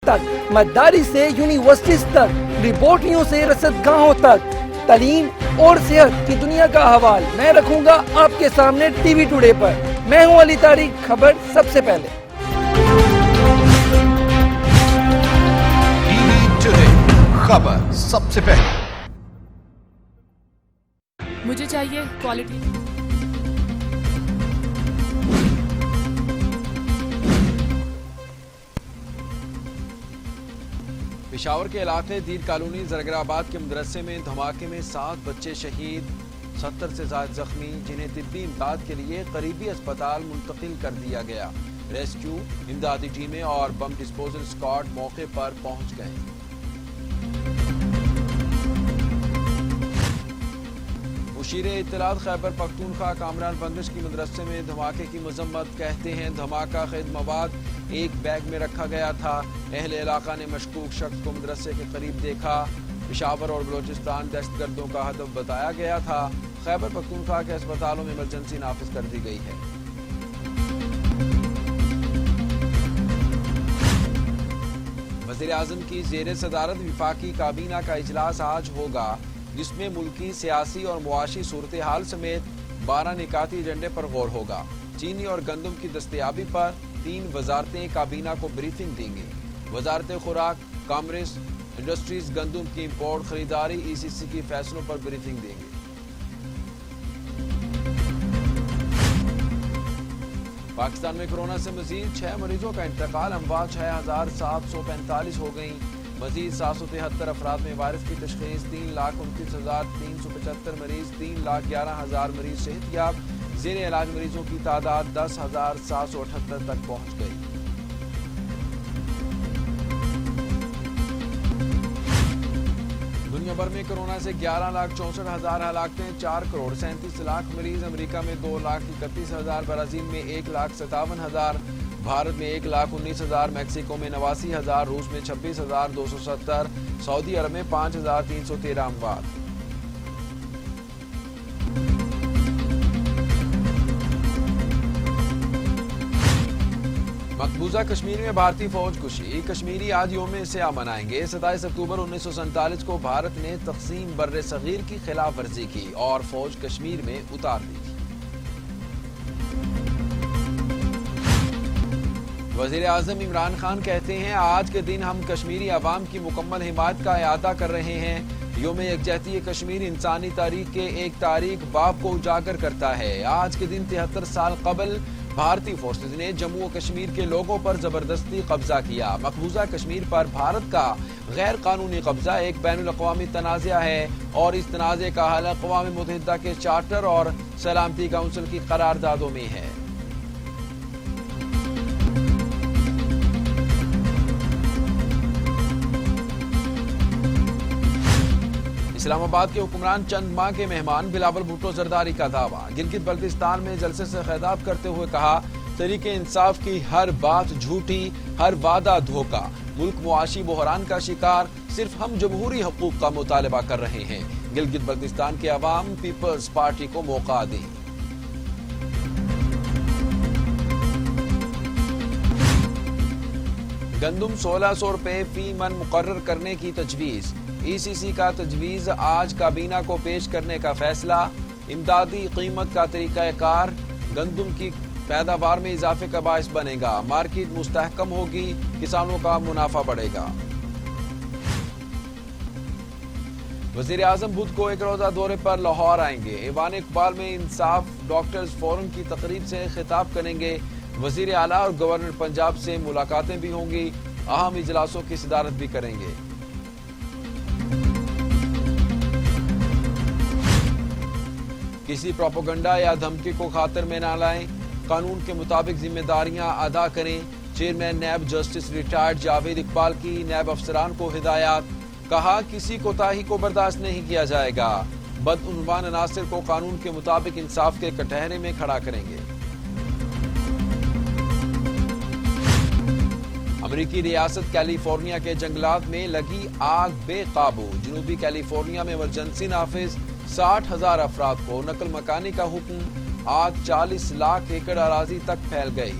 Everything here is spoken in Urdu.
تک، مداری سے یونیورسٹیز تک، لیبارٹریوں سے رصد گاہوں تک، تعلیم اور صحت کی دنیا کا حوال میں رکھوں گا آپ کے سامنے ٹی وی ٹوڈے پر۔ میں ہوں علی طارق، خبر سب سے پہلے۔ ٹی وی ٹوڈے، خبر سب سے پہلے۔ مجھے چاہیے کوالٹی۔ پشاور کے علاقے دیر کالونی زرگر آباد کے مدرسے میں دھماکے میں 7 بچے شہید، 70 سے زائد زخمی، جنہیں طبی امداد کے لیے قریبی اسپتال منتقل کر دیا گیا۔ ریسکیو، امدادی ٹیمیں اور بم ڈسپوزل اسکواڈ موقع پر پہنچ گئے۔ مشیر اطلاعات خیبر پختونخوا کامران بنگش کی مدرسے میں دھماکے کی مذمت، کہتے ہیں دھماکہ خیز مواد ایک بیگ میں رکھا گیا تھا۔ اہل علاقہ نے مشکوک شخص کو مدرسے کے قریب دیکھا۔ پشاور اور بلوچستان دہشت گردوں کا ہدف بتایا گیا تھا۔ خیبر پختونخوا کے اسپتالوں میں ایمرجنسی نافذ کر دی گئی ہے۔ وزیر اعظم کی زیر صدارت وفاقی کابینہ کا اجلاس آج ہوگا، جس میں ملکی، سیاسی اور معاشی صورتحال سمیت 12 نکاتی ایجنڈے پر غور ہوگا۔ چینی اور گندم کی دستیابی پر 3 وزارتیں کابینہ کو بریفنگ دیں گی۔ وزارت خوراک، کامرس، انڈسٹریز گندم کی امپورٹ، خریداری، ای سی سی کی فیصلوں پر بریفنگ دیں گی۔ پاکستان میں کورونا سے مزید 6 مریضوں کا انتقال، اموات 6745 ہو گئیں۔ مزید 773 افراد میں وائرس کی تشخیص، 3,29,375 مریض، 3,11,000 مریض صحت یاب۔ زیر علاج مریضوں کی تعداد 10,778 تک پہنچ گئی۔ دنیا بھر میں کورونا سے 11,64,000 ہلاکتیں، 4,37,00,000 مریض۔ امریکہ میں 2,31,000، برازیل میں 1,57,000، بھارت میں 1,19,000، میکسیکو میں 89,000، روس میں 26,270، سعودی عرب میں 5,313 اموات۔ مقبوضہ کشمیر میں بھارتی فوج کشی، کشمیری آج یوم سیاہ منائیں گے۔ 27 اکتوبر 1947 کو بھارت نے تقسیم بر صغیر کی خلاف ورزی کی اور فوج کشمیر میں اتار دی تھی۔ وزیر اعظم عمران خان کہتے ہیں آج کے دن ہم کشمیری عوام کی مکمل حمایت کا اعادہ کر رہے ہیں۔ یوم یکجہتی کشمیر انسانی تاریخ کے ایک تاریخ باب کو اجاگر کرتا ہے۔ آج کے دن 73 سال قبل بھارتی فورسز نے جموں و کشمیر کے لوگوں پر زبردستی قبضہ کیا۔ مقبوضہ کشمیر پر بھارت کا غیر قانونی قبضہ ایک بین الاقوامی تنازع ہے اور اس تنازع کا حل اقوام متحدہ کے چارٹر اور سلامتی کونسل کی قراردادوں میں ہے۔ اسلام آباد کے حکمران چند ماہ کے مہمان بلاول بھٹو زرداری کا دعویٰ، گلگت بلتستان میں جلسے سے خطاب کرتے ہوئے کہا تحریک انصاف کی ہر بات جھوٹی، ہر وعدہ دھوکہ، ملک معاشی بحران کا شکار، صرف ہم جمہوری حقوق کا مطالبہ کر رہے ہیں۔ گلگت بلتستان کے عوام پیپلز پارٹی کو موقع دیں۔ گندم 1600 روپے فی من مقرر کرنے کی تجویز، ای سی سی کا تجویز آج کابینہ کو پیش کرنے کا فیصلہ۔ امدادی قیمت کا طریقہ کار گندم کی پیداوار میں اضافے کا باعث بنے گا، مارکیٹ مستحکم ہوگی، کسانوں کا منافع بڑھے گا۔ وزیر اعظم بدھ کو ایک روزہ دورے پر لاہور آئیں گے۔ ایوان اقبال میں انصاف ڈاکٹرز فورم کی تقریب سے خطاب کریں گے۔ وزیر اعلیٰ اور گورنر پنجاب سے ملاقاتیں بھی ہوں گی، اہم اجلاسوں کی صدارت بھی کریں گے۔ کسی پروپیگنڈا یا دھمکی کو خاطر میں نہ لائیں، قانون کے مطابق ذمہ داریاں ادا کریں۔ Chairman NAB justice retired Javed Iqbal کی نیب افسران کو ہدایات، کہا کسی کوتاہی کو برداشت نہیں کیا جائے گا، بدعنوان عناصر کو قانون کے مطابق انصاف کے کٹہرے میں کھڑا کریں گے۔ امریکی ریاست کیلیفورنیا کے جنگلات میں لگی آگ بے قابو، جنوبی کیلیفورنیا میں ایمرجنسی نافذ، 60,000 افراد کو نقل مکانی کا حکم، آگ 40 لاکھ ایکڑ اراضی تک پھیل گئی۔